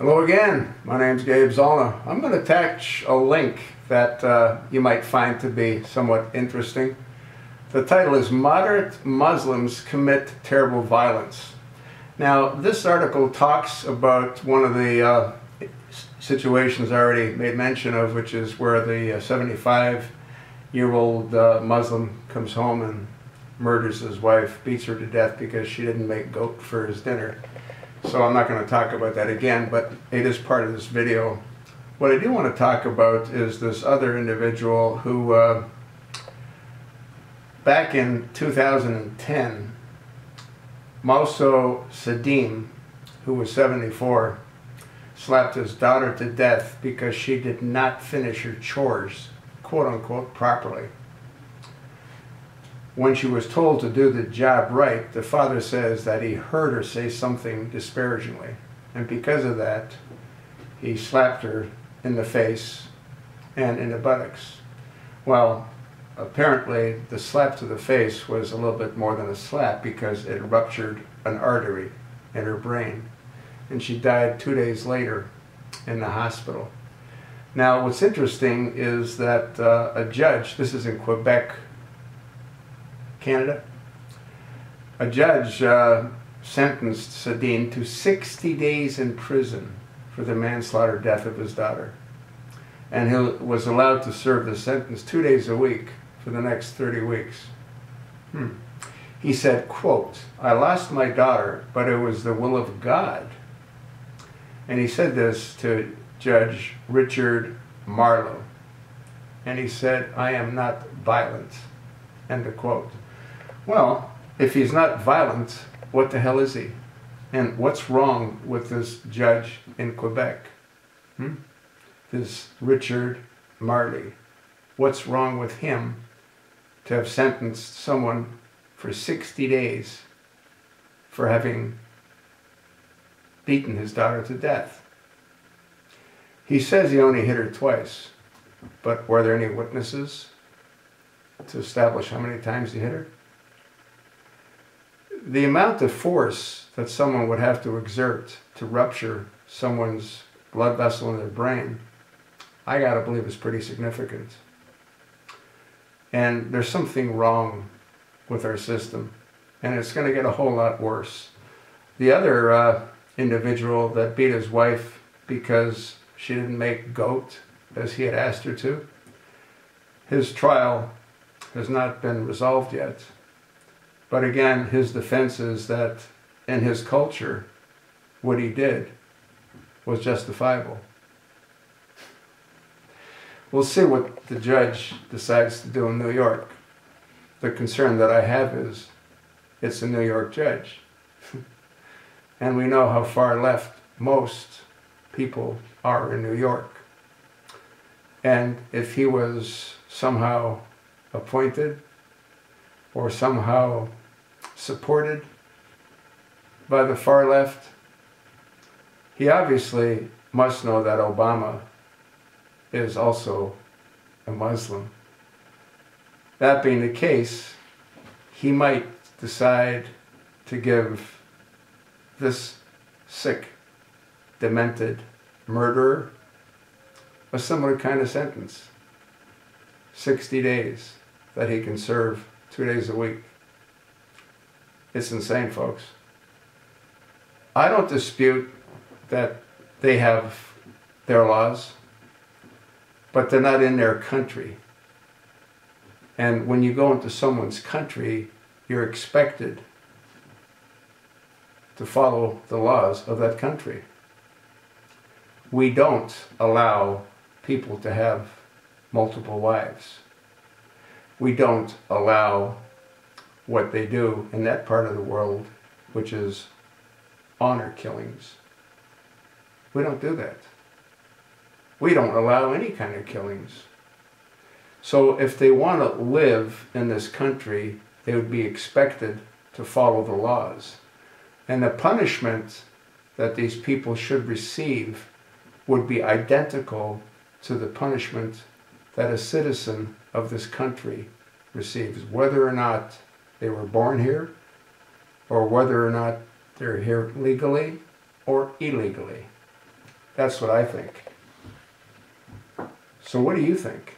Hello again, my name's Gabe Zollner. I'm going to attach a link that you might find to be somewhat interesting. The title is Moderate Muslims Commit Terrible Violence. Now, this article talks about one of the situations I already made mention of, which is where the 75-year-old Muslim comes home and murders his wife, beats her to death because she didn't make goat for his dinner. So I'm not going to talk about that again, but it is part of this video. What I do want to talk about is this other individual who, back in 2010, Mauso Sadim, who was 74, slapped his daughter to death because she did not finish her chores, quote-unquote, properly. When she was told to do the job right, the father says that he heard her say something disparagingly. And because of that, he slapped her in the face and in the buttocks. Well, apparently the slap to the face was a little bit more than a slap because it ruptured an artery in her brain. And she died 2 days later in the hospital. Now, what's interesting is that a judge, this is in Quebec Canada, a judge sentenced Sadim to 60 days in prison for the manslaughter death of his daughter. And he was allowed to serve the sentence 2 days a week for the next 30 weeks. He said, quote, "I lost my daughter, but it was the will of God." And he said this to Judge Richard Marlowe. And he said, "I am not violent." End of quote. Well, if he's not violent, what the hell is he? And what's wrong with this judge in Quebec? This Richard Marlowe. What's wrong with him to have sentenced someone for 60 days for having beaten his daughter to death? He says he only hit her twice, but were there any witnesses to establish how many times he hit her? The amount of force that someone would have to exert to rupture someone's blood vessel in their brain, I gotta believe is pretty significant. And there's something wrong with our system, and it's going to get a whole lot worse. The other individual that beat his wife because she didn't make goat as he had asked her to, his trial has not been resolved yet. But again, his defense is that in his culture, what he did was justifiable. We'll see what the judge decides to do in New York. The concern that I have is it's a New York judge. And we know how far left most people are in New York. And if he was somehow appointed or somehow supported by the far left, he obviously must know that Obama is also a Muslim. That being the case, he might decide to give this sick, demented murderer a similar kind of sentence. 60 days that he can serve 2 days a week. It's insane, folks. I don't dispute that they have their laws, but they're not in their country. And when you go into someone's country, you're expected to follow the laws of that country. We don't allow people to have multiple wives. We don't allow what they do in that part of the world, which is honor killings. We don't do that. We don't allow any kind of killings. So if they want to live in this country, they would be expected to follow the laws. And the punishment that these people should receive would be identical to the punishment that a citizen of this country receives, whether or not they were born here, or whether or not they're here legally or illegally. That's what I think. So what do you think?